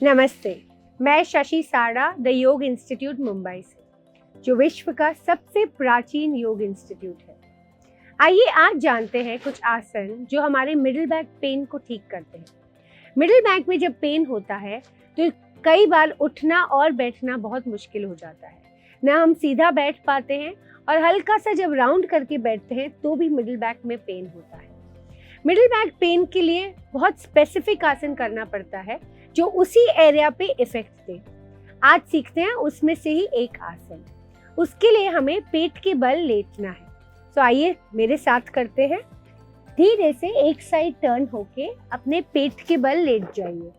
नमस्ते, मैं शशि साड़ा द योग इंस्टीट्यूट मुंबई से, जो विश्व का सबसे प्राचीन योग इंस्टीट्यूट है। आइए आज जानते हैं कुछ आसन जो हमारे मिडिल बैक पेन को ठीक करते हैं। मिडिल बैक में जब पेन होता है तो कई बार उठना और बैठना बहुत मुश्किल हो जाता है। न हम सीधा बैठ पाते हैं और हल्का सा जब राउंड करके बैठते हैं तो भी मिडिल बैक में पेन होता है। मिडिल बैक पेन के लिए बहुत स्पेसिफिक आसन करना पड़ता है जो उसी एरिया पे इफेक्ट दे। आज सीखते हैं उसमें से ही एक आसन। उसके लिए हमें पेट के बल लेटना है। तो आइए मेरे साथ करते हैं। धीरे से एक साइड टर्न होके अपने पेट के बल लेट जाइए।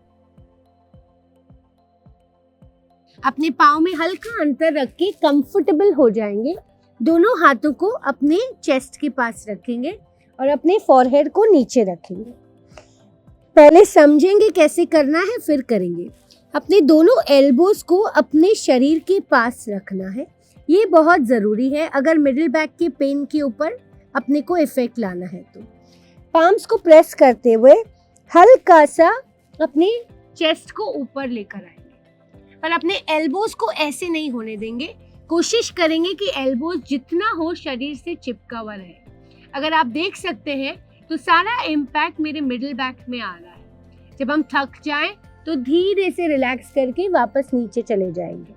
अपने पाँव में हल्का अंतर रख के कंफर्टेबल हो जाएंगे। दोनों हाथों को अपने चेस्ट के पास रखेंगे और अपने फॉरहेड को नीचे रखेंगे। पहले समझेंगे कैसे करना है, फिर करेंगे। अपने दोनों एल्बोज को अपने शरीर के पास रखना है। ये बहुत ज़रूरी है अगर मिडिल बैक के पेन के ऊपर अपने को इफेक्ट लाना है तो। पाम्स को प्रेस करते हुए हल्का सा अपने चेस्ट को ऊपर लेकर आएंगे, पर अपने एल्बोज को ऐसे नहीं होने देंगे। कोशिश करेंगे कि एल्बोज जितना हो शरीर से चिपका हुआ रहे। अगर आप देख सकते हैं तो सारा इम्पैक्ट मेरे मिडिल बैक में आ रहा है। जब हम थक जाएं तो धीरे से रिलैक्स करके वापस नीचे चले जाएंगे।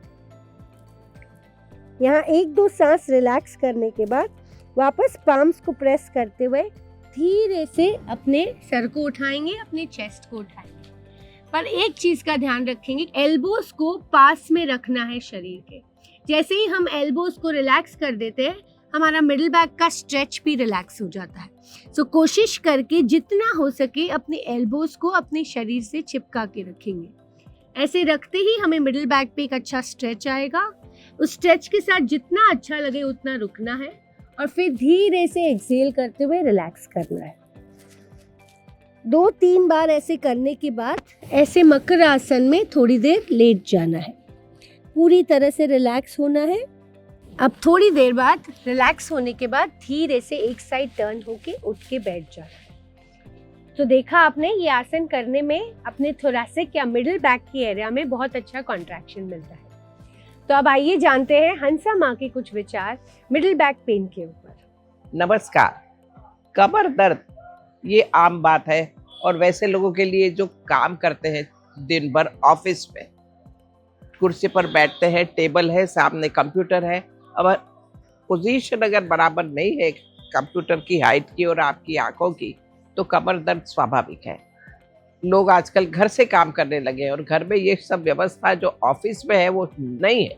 यहाँ 1-2 सांस रिलैक्स करने के बाद वापस पाम्स को प्रेस करते हुए धीरे से अपने सर को उठाएंगे, अपने चेस्ट को उठाएंगे। पर एक चीज का ध्यान रखेंगे, एल्बोज को पास में रखना है शरीर के। जैसे ही हम एल्बोज को रिलैक्स कर देते हैं हमारा मिडिल बैक का स्ट्रेच भी रिलैक्स हो जाता है। सो कोशिश करके जितना हो सके अपने एल्बोज को अपने शरीर से चिपका के रखेंगे। ऐसे रखते ही हमें मिडिल बैक पे एक अच्छा स्ट्रेच आएगा। उस स्ट्रेच के साथ जितना अच्छा लगे उतना रुकना है और फिर धीरे से एक्सहेल करते हुए रिलैक्स करना है। 2-3 बार ऐसे करने के बाद ऐसे मकर आसन में थोड़ी देर लेट जाना है। पूरी तरह से रिलैक्स होना है। अब थोड़ी देर बाद रिलैक्स होने के बाद धीरे से एक साइड टर्न होके उठ के बैठ जाना है। तो देखा आपने, ये आसन करने में अपने थोरैसिक या मिडिल बैक की एरिया में बहुत अच्छा कॉन्ट्रैक्शन मिलता है। तो अब आइए जानते हैं हंसा माँ के कुछ विचार मिडिल बैक पेन के ऊपर। नमस्कार। कमर दर्द ये आम बात है और वैसे लोगों के लिए जो काम करते हैं दिन भर ऑफिस में, कुर्सी पर बैठते हैं, टेबल है, सामने कंप्यूटर है, अब पोजीशन अगर बराबर नहीं है कंप्यूटर की हाइट की और आपकी आंखों की, तो कमर दर्द स्वाभाविक है। लोग आजकल घर से काम करने लगे हैं और घर में ये सब व्यवस्था जो ऑफिस में है वो नहीं है,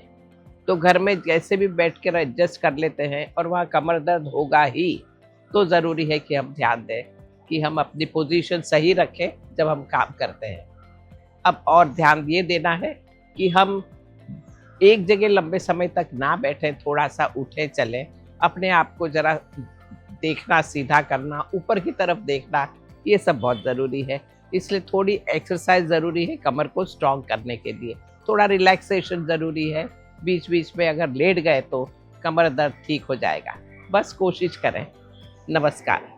तो घर में जैसे भी बैठ कर एडजस्ट कर लेते हैं और वहाँ कमर दर्द होगा ही। तो ज़रूरी है कि हम ध्यान दें कि हम अपनी पोजीशन सही रखें जब हम काम करते हैं। अब और ध्यान ये देना है कि हम एक जगह लंबे समय तक ना बैठें, थोड़ा सा उठें चलें, अपने आप को जरा देखना, सीधा करना, ऊपर की तरफ देखना, ये सब बहुत ज़रूरी है। इसलिए थोड़ी एक्सरसाइज ज़रूरी है कमर को स्ट्रॉन्ग करने के लिए। थोड़ा रिलैक्सेशन ज़रूरी है। बीच बीच में अगर लेट गए तो कमर दर्द ठीक हो जाएगा। बस कोशिश करें। नमस्कार।